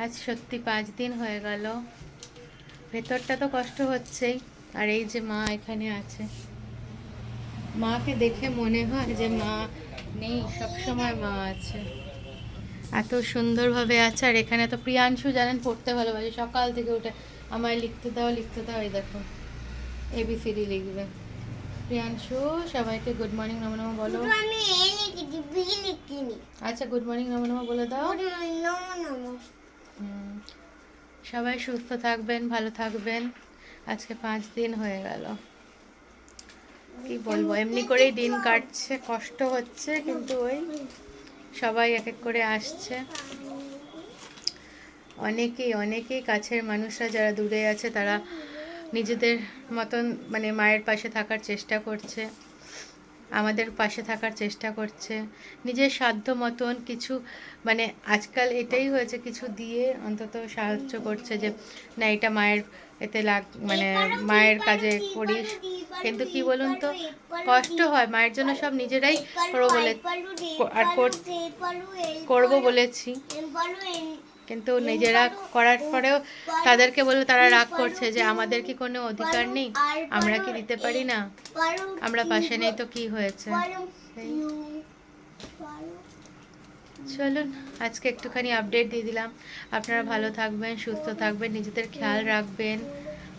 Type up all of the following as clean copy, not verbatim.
আজ সত্যি 5 দিন হয়ে গেল। ভেতরটা তো কষ্ট হচ্ছেই, আর এই যে মা এখানে আছে, মাকে দেখে মনে হয় যে মা নেই, সবসময় মা আছে, এত সুন্দরভাবে আছে। আর এখানে তো প্রিয়াংশু জানেন পড়তে ভালোবাসে, সকাল থেকে উঠে আমায় লিখতে দাও লিখতে দাও, এই দেখো এবিসিডি লিখবে। প্রিয়াংশু সবাইকে গুড মর্নিং নমো নমো বলো। আচ্ছা গুড মর্নিং নমো নমো বলে দাও। সবাই সুস্থ থাকবেন, ভালো থাকবেন। আজকে 5 দিন হয়ে গেল, কি বলবো, এমনি করেই দিন কাটছে, কষ্ট হচ্ছে, কিন্তু ওই সবাই এক এক করে আসছে। অনেকেই কাছের মানুষরা যারা দূরে আছে তারা নিজেদের মতন মানে মায়ের পাশে থাকার চেষ্টা করছে, আমাদের পাশে থাকার চেষ্টা করছে, নিজের সাধ্য মতন কিছু, মানে আজকাল এটাই হয়েছে, কিছু দিয়ে অন্তত সাহায্য করছে যে না এটা মায়ের এতে মানে মায়ের কাজে করিস। কিন্তু কি বলুন তো, কষ্ট হয়, মায়ের জন্য সব নিজেরাই করবো বলেছি, কিন্তু নিজেরা করার পরেও তাদেরকে বললে তারা রাগ করছে যে আমাদের কি কোনো অধিকার নেই, আমরা কি দিতে পারি না, আমরা পাশে নেই তো কি হয়েছে। চলুন আজকে একটুখানি আপডেট দিয়ে দিলাম। আপনারা ভালো থাকবেন, সুস্থ থাকবেন, নিজেদের খেয়াল রাখবেন,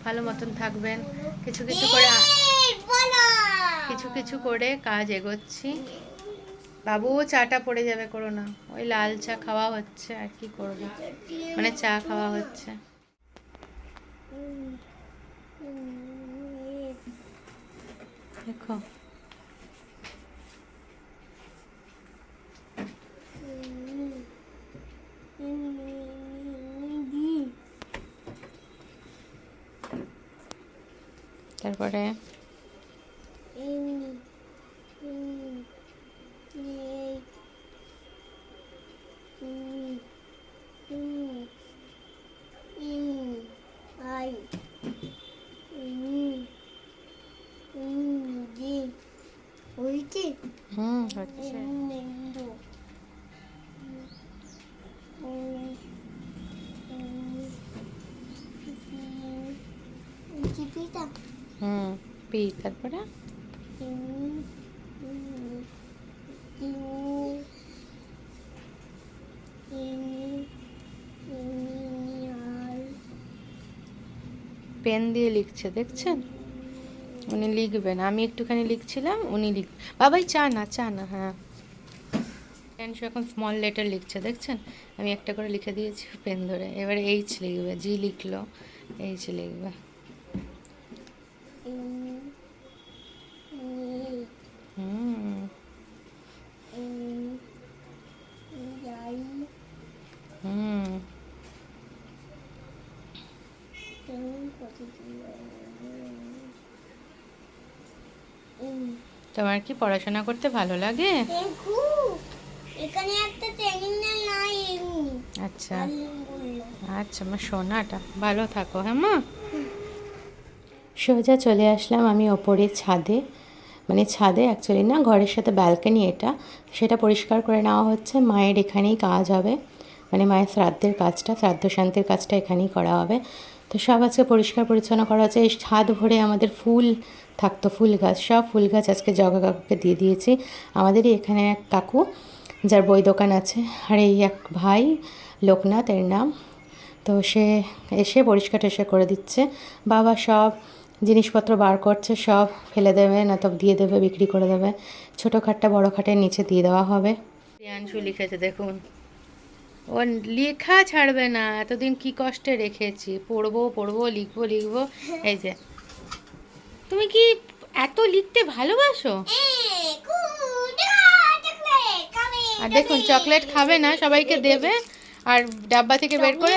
ভালো মতন থাকবেন। কিছু কিছু করে কাজ এগোচ্ছি। বাবু চাটা পড়ে যাবে, করো না, ওই লাল চা খাওয়া হচ্ছে, আর কি করবো, মানে চা খাওয়া হচ্ছে। দেখো তারপরে হচ্ছে পি, তারপরে পেন দিয়ে লিখছে, দেখছেন, উনি লিখবেন, আমি একটুখানি লিখছিলাম, উনি বাবাই চা না, হ্যাঁ প্রিয়াংশু এখন স্মল লেটার লিখছে, দেখছেন, আমি একটা করে লিখে দিয়েছি পেন ধরে। এবারে এইচ লিখবে, জি লিখলো, এইচ লিখবে। তোমার কি পড়াশোনা করতে ভালো লাগে? এখানে একটা ট্রেনিং নাই। আচ্ছা আচ্ছা, আমার সোনাটা, ভালো থাকো হ্যাঁ মা। সোজা চলে আসলাম আমি ওপরের ছাদে, মানে ছাদে অ্যাকচুয়ালি না, ঘরের সাথে ব্যালকনি এটা, সেটা পরিষ্কার করে নেওয়া হচ্ছে। মায়ের এখানেই কাজ হবে, মানে মায়ের শ্রাদ্ধের কাজটা, শ্রাদ্ধ শান্তির কাজটা এখানেই করা হবে। তো সব আজকে পরিষ্কার পরিচ্ছন্ন করা হচ্ছে। এই ছাদ ভরে আমাদের ফুল থাকতো, ফুল গাছ, সব ফুল গাছ আজকে জগা কাকুকে দিয়ে দিয়েছি। আমাদেরই এখানে এক কাকু যার বই দোকান আছে, আর এই এক ভাই লোকনাথ এর নাম, তো সে এসে পরিষ্কার টরিষ্কার করে দিচ্ছে। বাবা সব জিনিসপত্র বার করছে, সব ফেলে দেবে না তো দিয়ে দেবে, বিক্রি করে দেবে, ছোটো খাটটা বড়ো খাটের নিচে দিয়ে দেওয়া হবে। প্রিয়াংশু লিখেছে দেখুন, ও লেখা ছাড়বে না, এতদিন কি কষ্টে রেখেছি, পড়বো লিখবো। এই যে তুমি কি এত লিখতে ভালোবাসো? আর দেখুন চকলেট খাবে না, সবাইকে দেবে, আর ডাব্বা থেকে বের করে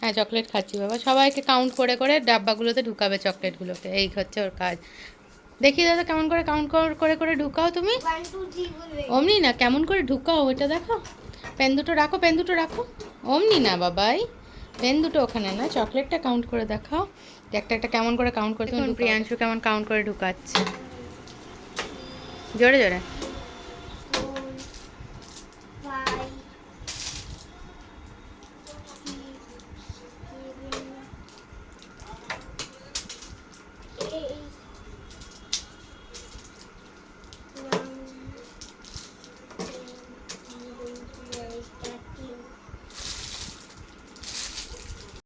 হ্যাঁ চকলেট খাচ্ছি বাবা, সবাইকে কাউন্ট করে করে ডাব্বাগুলোতে ঢুকাবে চকলেটগুলোকে, এই হচ্ছে ওর কাজ। দেখি দাদা কেমন করে কাউন্ট করে ঢুকাও তুমি, অমনি না, কেমন করে ঢুকাও ওটা দেখো। পেন দুটো রাখো, অমনি না বাবাই, পেন দুটো ওখানে না, চকলেটটা কাউন্ট করে দেখাও, একটা কেমন করে কাউন্ট করে। প্রিয়াংশু কেমন কাউন্ট করে ঢুকাচ্ছে, জোরে জোরে।